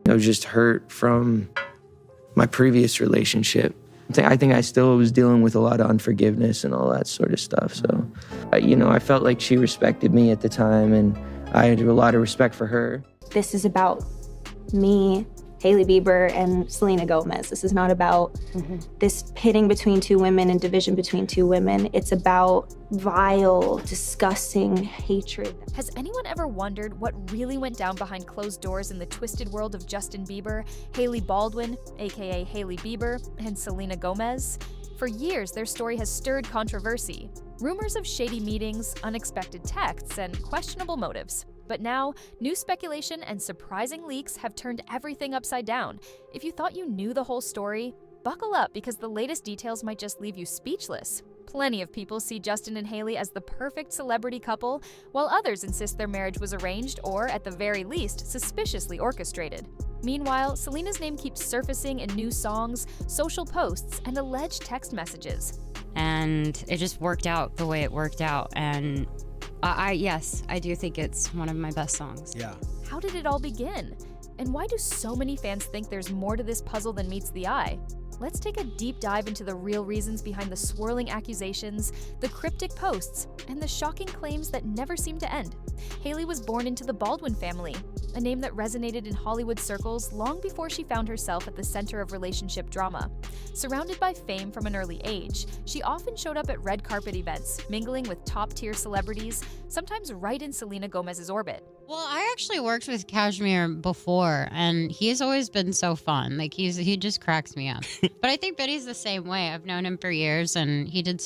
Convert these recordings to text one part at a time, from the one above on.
I was just hurt from my previous relationship. I think I still was dealing with a lot of unforgiveness and all that sort of stuff. So, I felt like she respected me at the time, and I had a lot of respect for her. This is about me, Hailey Bieber, and Selena Gomez. This is not about this pitting between two women and division between two women. It's about vile, disgusting hatred. Has anyone ever wondered what really went down behind closed doors in the twisted world of Justin Bieber, Hailey Baldwin, aka Hailey Bieber, and Selena Gomez? For years, their story has stirred controversy. Rumors of shady meetings, unexpected texts, and questionable motives. But now, new speculation and surprising leaks have turned everything upside down. If you thought you knew the whole story, buckle up because the latest details might just leave you speechless. Plenty of people see Justin and Hailey as the perfect celebrity couple, while others insist their marriage was arranged or, at the very least, suspiciously orchestrated. Meanwhile, Selena's name keeps surfacing in new songs, social posts, and alleged text messages. And it just worked out the way it worked out, and yes, I do think it's one of my best songs. Yeah. How did it all begin? And why do so many fans think there's more to this puzzle than meets the eye? Let's take a deep dive into the real reasons behind the swirling accusations, the cryptic posts, and the shocking claims that never seem to end. Hailey was born into the Baldwin family, a name that resonated in Hollywood circles long before she found herself at the center of relationship drama. Surrounded by fame from an early age, she often showed up at red carpet events, mingling with top-tier celebrities, sometimes right in Selena Gomez's orbit. Well, I actually worked with Kashmir before, and he's always been so fun. Like, he just cracks me up. But I think Biddy's the same way. I've known him for years, and he did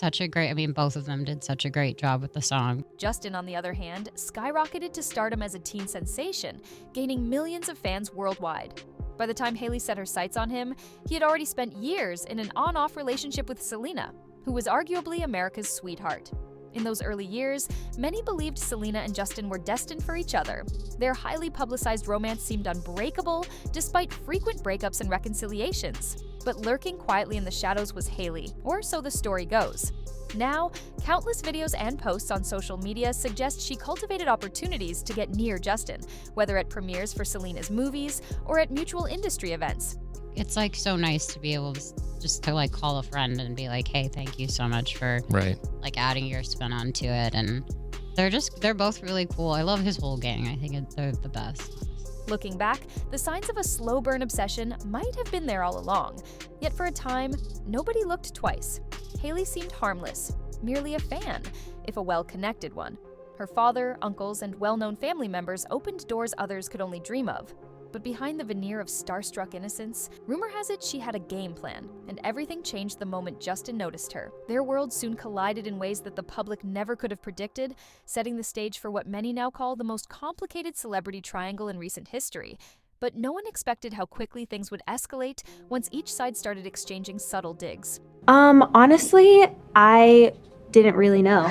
both of them did such a great job with the song. Justin, on the other hand, skyrocketed to stardom as a teen sensation, gaining millions of fans worldwide. By the time Hailey set her sights on him, he had already spent years in an on-off relationship with Selena, who was arguably America's sweetheart. In those early years, many believed Selena and Justin were destined for each other. Their highly publicized romance seemed unbreakable, despite frequent breakups and reconciliations. But lurking quietly in the shadows was Hailey, or so the story goes. Now, countless videos and posts on social media suggest she cultivated opportunities to get near Justin, whether at premieres for Selena's movies or at mutual industry events. It's like so nice to be able to just to like call a friend and be like, hey, thank you so much for like adding your spin onto it. And they're both really cool. I love his whole gang. I think they're the best. Looking back, the signs of a slow burn obsession might have been there all along. Yet for a time, nobody looked twice. Hailey seemed harmless, merely a fan, if a well-connected one. Her father, uncles, and well-known family members opened doors others could only dream of. But behind the veneer of starstruck innocence, rumor has it she had a game plan, and everything changed the moment Justin noticed her. Their worlds soon collided in ways that the public never could have predicted, setting the stage for what many now call the most complicated celebrity triangle in recent history. But no one expected how quickly things would escalate once each side started exchanging subtle digs. Honestly, I didn't really know.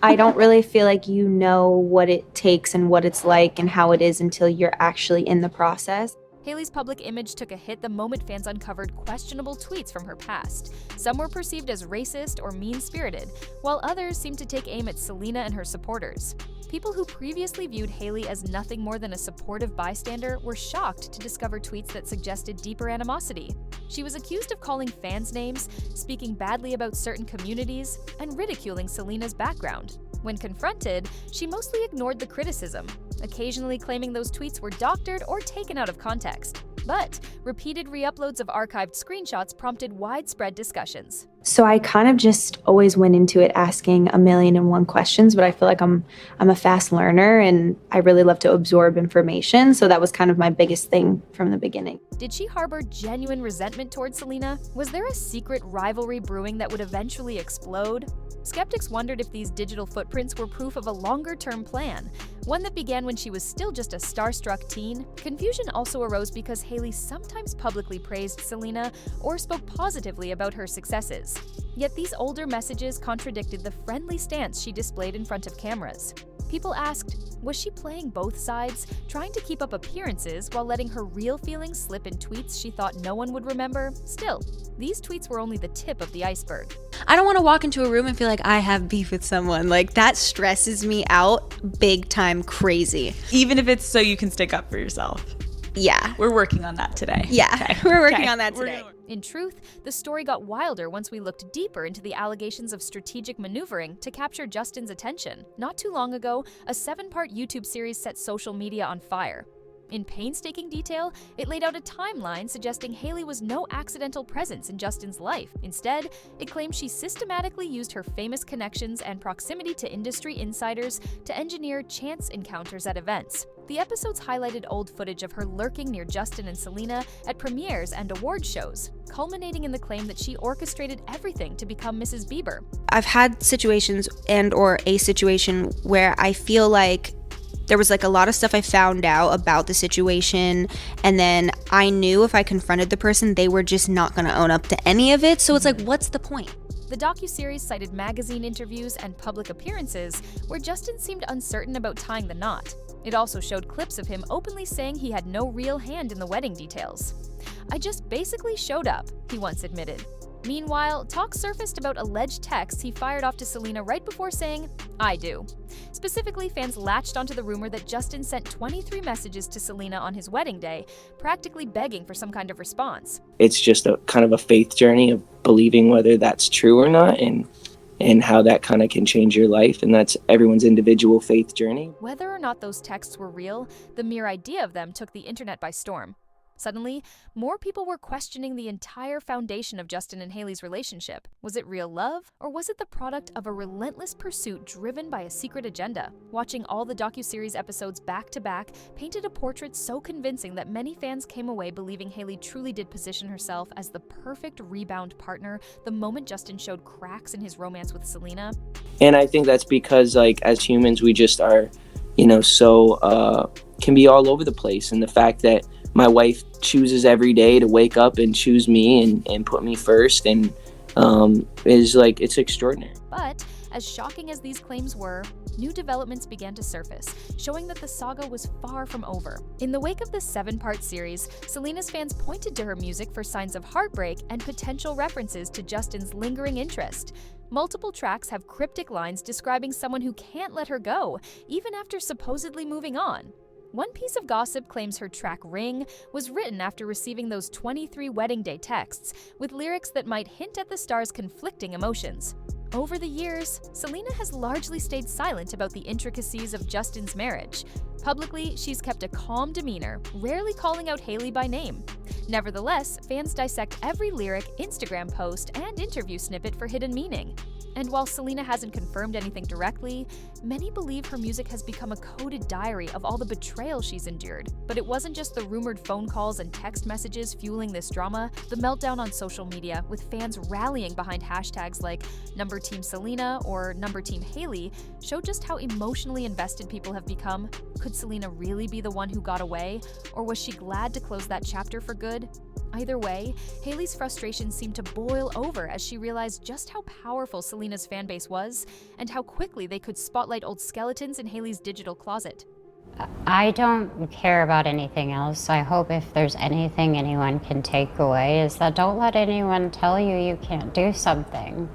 I don't really feel like you know what it takes and what it's like and how it is until you're actually in the process. Hailey's public image took a hit the moment fans uncovered questionable tweets from her past. Some were perceived as racist or mean-spirited, while others seemed to take aim at Selena and her supporters. People who previously viewed Hailey as nothing more than a supportive bystander were shocked to discover tweets that suggested deeper animosity. She was accused of calling fans names, speaking badly about certain communities, and ridiculing Selena's background. When confronted, she mostly ignored the criticism, occasionally claiming those tweets were doctored or taken out of context. But repeated re-uploads of archived screenshots prompted widespread discussions. So I kind of just always went into it asking 1,000,001 questions, but I feel like I'm a fast learner and I really love to absorb information. So that was kind of my biggest thing from the beginning. Did she harbor genuine resentment towards Selena? Was there a secret rivalry brewing that would eventually explode? Skeptics wondered if these digital footprints were proof of a longer-term plan, one that began when she was still just a starstruck teen. Confusion also arose because Hailey sometimes publicly praised Selena or spoke positively about her successes. Yet these older messages contradicted the friendly stance she displayed in front of cameras. People asked, was she playing both sides, trying to keep up appearances while letting her real feelings slip in tweets she thought no one would remember? Still, these tweets were only the tip of the iceberg. I don't want to walk into a room and feel like I have beef with someone. Like, that stresses me out big time crazy. Even if it's so you can stick up for yourself. Yeah. We're working on that today. Yeah. Okay. We're working Okay. on that We're today. gonna- In truth, the story got wilder once we looked deeper into the allegations of strategic maneuvering to capture Justin's attention. Not too long ago, a 7-part YouTube series set social media on fire. In painstaking detail, it laid out a timeline suggesting Hailey was no accidental presence in Justin's life. Instead, it claimed she systematically used her famous connections and proximity to industry insiders to engineer chance encounters at events. The episodes highlighted old footage of her lurking near Justin and Selena at premieres and award shows, culminating in the claim that she orchestrated everything to become Mrs. Bieber. I've had situations and or a situation where I feel like there was like a lot of stuff I found out about the situation, and then I knew if I confronted the person, they were just not going to own up to any of it. So it's like, what's the point? The docuseries cited magazine interviews and public appearances where Justin seemed uncertain about tying the knot. It also showed clips of him openly saying he had no real hand in the wedding details. "I just basically showed up," he once admitted. Meanwhile, talk surfaced about alleged texts he fired off to Selena right before saying, "I do." Specifically, fans latched onto the rumor that Justin sent 23 messages to Selena on his wedding day, practically begging for some kind of response. It's just a kind of a faith journey of believing whether that's true or not, and how that kind of can change your life. And that's everyone's individual faith journey. Whether or not those texts were real, the mere idea of them took the internet by storm. Suddenly, more people were questioning the entire foundation of Justin and Hailey's relationship. Was it real love, or was it the product of a relentless pursuit driven by a secret agenda? Watching all the docuseries episodes back to back painted a portrait so convincing that many fans came away believing Hailey truly did position herself as the perfect rebound partner the moment Justin showed cracks in his romance with Selena. And I think that's because, like, as humans, we just are, so can be all over the place. And the fact that my wife chooses every day to wake up and choose me and put me first, and is like, it's extraordinary. But as shocking as these claims were, new developments began to surface, showing that the saga was far from over. In the wake of this 7-part series, Selena's fans pointed to her music for signs of heartbreak and potential references to Justin's lingering interest. Multiple tracks have cryptic lines describing someone who can't let her go, even after supposedly moving on. One piece of gossip claims her track Ring was written after receiving those 23 wedding day texts, with lyrics that might hint at the star's conflicting emotions. Over the years, Selena has largely stayed silent about the intricacies of Justin's marriage. Publicly, she's kept a calm demeanor, rarely calling out Hailey by name. Nevertheless, fans dissect every lyric, Instagram post, and interview snippet for hidden meaning. And while Selena hasn't confirmed anything directly, many believe her music has become a coded diary of all the betrayal she's endured. But it wasn't just the rumored phone calls and text messages fueling this drama. The meltdown on social media, with fans rallying behind hashtags like #TeamSelena or #TeamHailey, show just how emotionally invested people have become. Could Selena really be the one who got away? Or was she glad to close that chapter for good? Either way, Hailey's frustration seemed to boil over as she realized just how powerful Selena's fanbase was and how quickly they could spotlight old skeletons in Hailey's digital closet. I don't care about anything else. I hope if there's anything anyone can take away is that don't let anyone tell you you can't do something.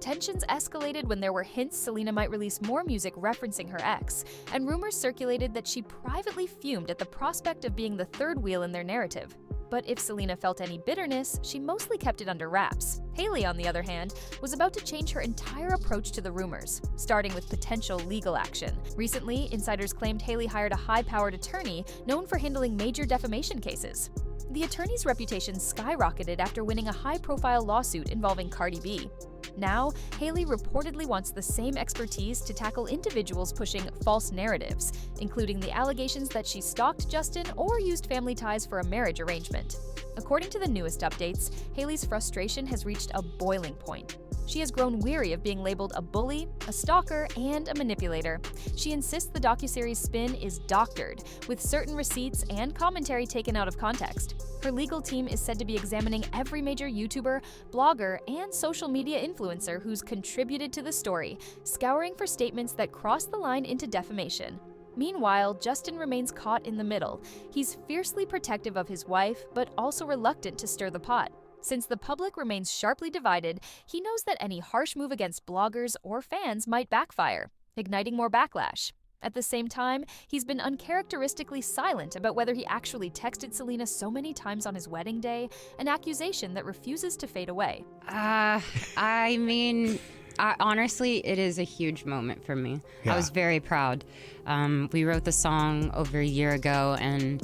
Tensions escalated when there were hints Selena might release more music referencing her ex, and rumors circulated that she privately fumed at the prospect of being the third wheel in their narrative. But if Selena felt any bitterness, she mostly kept it under wraps. Hailey, on the other hand, was about to change her entire approach to the rumors, starting with potential legal action. Recently, insiders claimed Hailey hired a high-powered attorney known for handling major defamation cases. The attorney's reputation skyrocketed after winning a high-profile lawsuit involving Cardi B. Now, Hailey reportedly wants the same expertise to tackle individuals pushing false narratives, including the allegations that she stalked Justin or used family ties for a marriage arrangement. According to the newest updates, Hailey's frustration has reached a boiling point. She has grown weary of being labeled a bully, a stalker, and a manipulator. She insists the docuseries spin is doctored, with certain receipts and commentary taken out of context. Her legal team is said to be examining every major YouTuber, blogger, and social media influencer who's contributed to the story, scouring for statements that cross the line into defamation. Meanwhile, Justin remains caught in the middle. He's fiercely protective of his wife, but also reluctant to stir the pot. Since the public remains sharply divided, he knows that any harsh move against bloggers or fans might backfire, igniting more backlash. At the same time, he's been uncharacteristically silent about whether he actually texted Selena so many times on his wedding day, an accusation that refuses to fade away. I mean, honestly, it is a huge moment for me. Yeah. I was very proud. We wrote the song over a year ago, and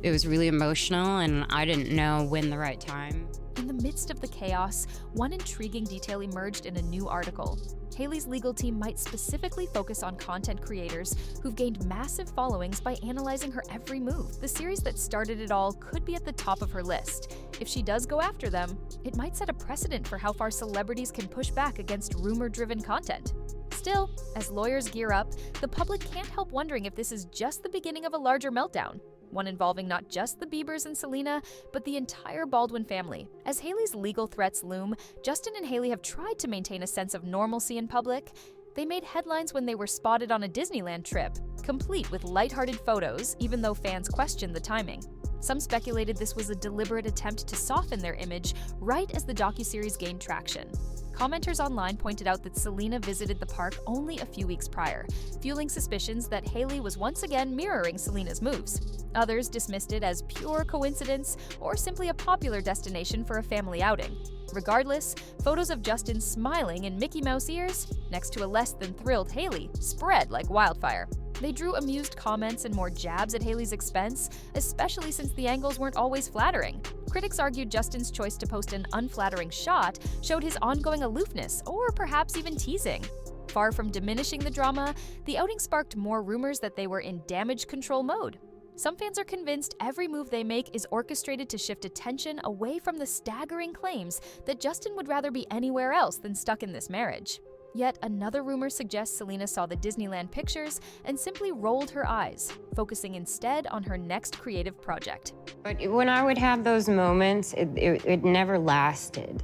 it was really emotional, and I didn't know when the right time. In the midst of the chaos, one intriguing detail emerged in a new article. Hailey's legal team might specifically focus on content creators who've gained massive followings by analyzing her every move. The series that started it all could be at the top of her list. If she does go after them, it might set a precedent for how far celebrities can push back against rumor-driven content. Still, as lawyers gear up, the public can't help wondering if this is just the beginning of a larger meltdown. One involving not just the Biebers and Selena, but the entire Baldwin family. As Hailey's legal threats loom, Justin and Hailey have tried to maintain a sense of normalcy in public. They made headlines when they were spotted on a Disneyland trip, complete with lighthearted photos, even though fans questioned the timing. Some speculated this was a deliberate attempt to soften their image right as the docuseries gained traction. Commenters online pointed out that Selena visited the park only a few weeks prior, fueling suspicions that Hailey was once again mirroring Selena's moves. Others dismissed it as pure coincidence or simply a popular destination for a family outing. Regardless, photos of Justin smiling in Mickey Mouse ears next to a less than thrilled Hailey spread like wildfire. They drew amused comments and more jabs at Hailey's expense, especially since the angles weren't always flattering. Critics argued Justin's choice to post an unflattering shot showed his ongoing aloofness, or perhaps even teasing. Far from diminishing the drama, the outing sparked more rumors that they were in damage control mode. Some fans are convinced every move they make is orchestrated to shift attention away from the staggering claims that Justin would rather be anywhere else than stuck in this marriage. Yet another rumor suggests Selena saw the Disneyland pictures and simply rolled her eyes, focusing instead on her next creative project. But when I would have those moments, it never lasted.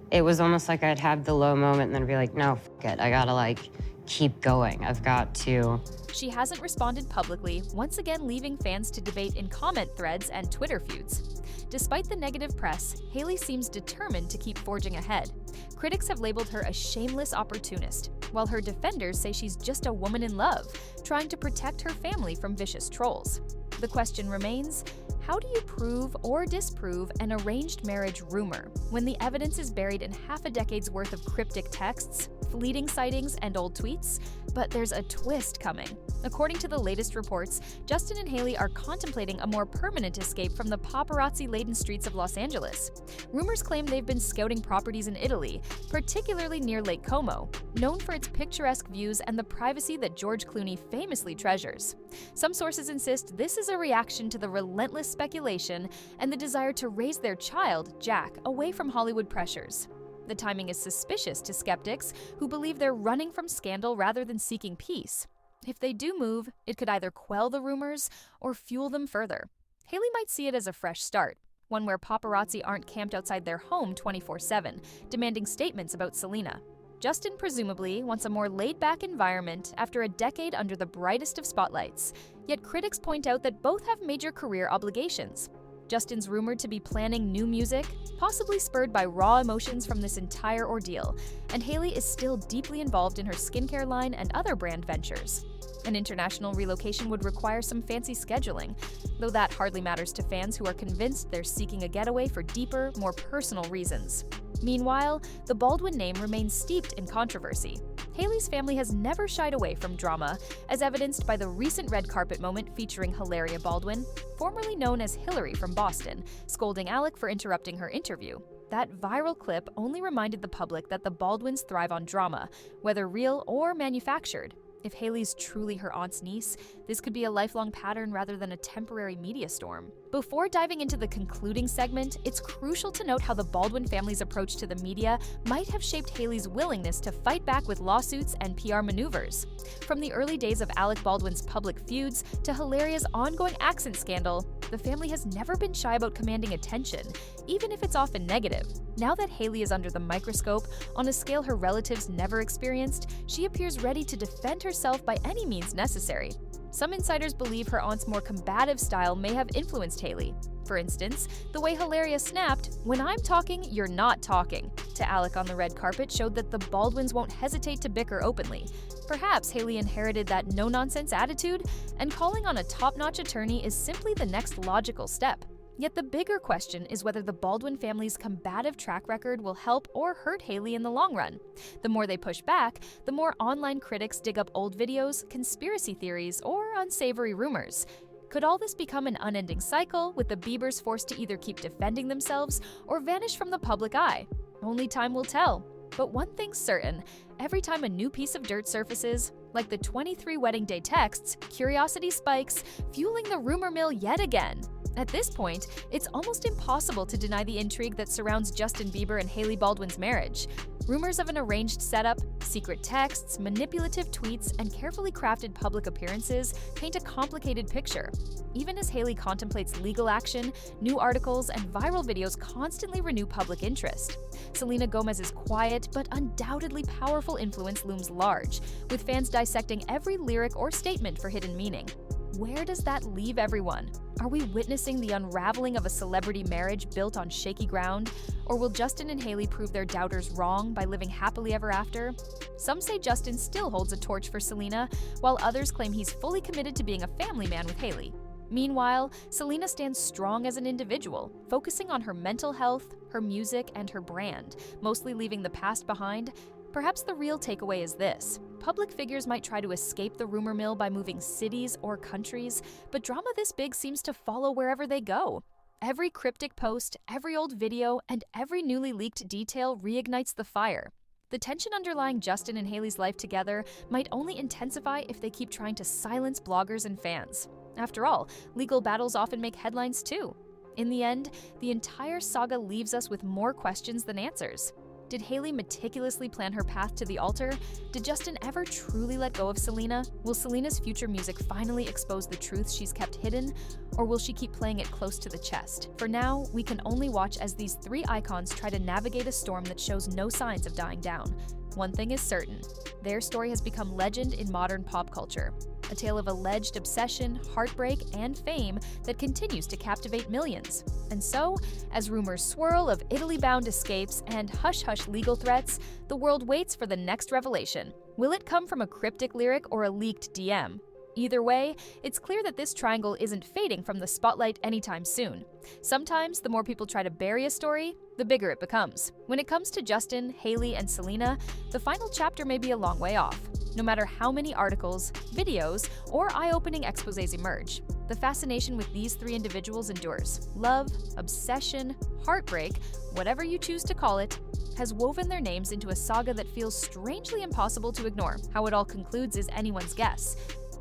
It was almost like I'd have the low moment and then be like, no, f it. I gotta keep going. I've got to. She hasn't responded publicly, once again leaving fans to debate in comment threads and Twitter feuds. Despite the negative press, Hailey seems determined to keep forging ahead. Critics have labeled her a shameless opportunist, while her defenders say she's just a woman in love, trying to protect her family from vicious trolls. The question remains, how do you prove or disprove an arranged marriage rumor when the evidence is buried in half a decade's worth of cryptic texts, fleeting sightings, and old tweets? But there's a twist coming. According to the latest reports, Justin and Hailey are contemplating a more permanent escape from the paparazzi-laden streets of Los Angeles. Rumors claim they've been scouting properties in Italy, particularly near Lake Como, known for its picturesque views and the privacy that George Clooney famously treasures. Some sources insist this is a reaction to the relentless speculation and the desire to raise their child, Jack, away from Hollywood pressures. The timing is suspicious to skeptics who believe they're running from scandal rather than seeking peace. If they do move, it could either quell the rumors or fuel them further. Hailey might see it as a fresh start, one where paparazzi aren't camped outside their home 24/7, demanding statements about Selena. Justin presumably wants a more laid-back environment after a decade under the brightest of spotlights, yet critics point out that both have major career obligations. Justin's rumored to be planning new music, possibly spurred by raw emotions from this entire ordeal, and Hailey is still deeply involved in her skincare line and other brand ventures. An international relocation would require some fancy scheduling, though that hardly matters to fans who are convinced they're seeking a getaway for deeper, more personal reasons. Meanwhile, the Baldwin name remains steeped in controversy. Hailey's family has never shied away from drama, as evidenced by the recent red carpet moment featuring Hilaria Baldwin, formerly known as Hillary from Boston, scolding Alec for interrupting her interview. That viral clip only reminded the public that the Baldwins thrive on drama, whether real or manufactured. If Hailey's truly her aunt's niece, this could be a lifelong pattern rather than a temporary media storm. Before diving into the concluding segment, it's crucial to note how the Baldwin family's approach to the media might have shaped Hailey's willingness to fight back with lawsuits and PR maneuvers. From the early days of Alec Baldwin's public feuds to Hilaria's ongoing accent scandal, the family has never been shy about commanding attention, even if it's often negative. Now that Hailey is under the microscope, on a scale her relatives never experienced, she appears ready to defend herself by any means necessary. Some insiders believe her aunt's more combative style may have influenced Hailey. For instance, the way Hilaria snapped, "When I'm talking, you're not talking," to Alec on the red carpet showed that the Baldwins won't hesitate to bicker openly. Perhaps Hailey inherited that no-nonsense attitude, and calling on a top-notch attorney is simply the next logical step. Yet the bigger question is whether the Baldwin family's combative track record will help or hurt Hailey in the long run. The more they push back, the more online critics dig up old videos, conspiracy theories, or unsavory rumors. Could all this become an unending cycle, with the Biebers forced to either keep defending themselves or vanish from the public eye? Only time will tell. But one thing's certain, every time a new piece of dirt surfaces, like the 23 wedding day texts, curiosity spikes, fueling the rumor mill yet again. At this point, it's almost impossible to deny the intrigue that surrounds Justin Bieber and Hailey Baldwin's marriage. Rumors of an arranged setup, secret texts, manipulative tweets, and carefully crafted public appearances paint a complicated picture. Even as Hailey contemplates legal action, new articles and viral videos constantly renew public interest. Selena Gomez's quiet but undoubtedly powerful influence looms large, with fans dissecting every lyric or statement for hidden meaning. Where does that leave everyone? Are we witnessing the unraveling of a celebrity marriage built on shaky ground? Or will Justin and Hailey prove their doubters wrong by living happily ever after? Some say Justin still holds a torch for Selena, while others claim he's fully committed to being a family man with Hailey. Meanwhile, Selena stands strong as an individual, focusing on her mental health, her music, and her brand, mostly leaving the past behind. Perhaps the real takeaway is this: public figures might try to escape the rumor mill by moving cities or countries, but drama this big seems to follow wherever they go. Every cryptic post, every old video, and every newly leaked detail reignites the fire. The tension underlying Justin and Hailey's life together might only intensify if they keep trying to silence bloggers and fans. After all, legal battles often make headlines too. In the end, the entire saga leaves us with more questions than answers. Did Hailey meticulously plan her path to the altar? Did Justin ever truly let go of Selena? Will Selena's future music finally expose the truth she's kept hidden? Or will she keep playing it close to the chest? For now, we can only watch as these three icons try to navigate a storm that shows no signs of dying down. One thing is certain: their story has become legend in modern pop culture. A tale of alleged obsession, heartbreak, and fame that continues to captivate millions. And so, as rumors swirl of Italy-bound escapes and hush-hush legal threats, the world waits for the next revelation. Will it come from a cryptic lyric or a leaked DM? Either way, it's clear that this triangle isn't fading from the spotlight anytime soon. Sometimes, the more people try to bury a story, the bigger it becomes. When it comes to Justin, Hailey, and Selena, the final chapter may be a long way off. No matter how many articles, videos, or eye-opening exposés emerge, the fascination with these three individuals endures. Love, obsession, heartbreak, whatever you choose to call it, has woven their names into a saga that feels strangely impossible to ignore. How it all concludes is anyone's guess.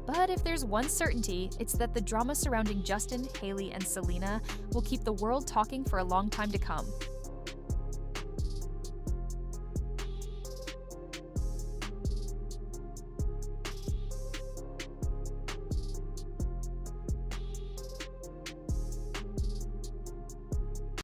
But if there's one certainty, it's that the drama surrounding Justin, Hailey, and Selena will keep the world talking for a long time to come.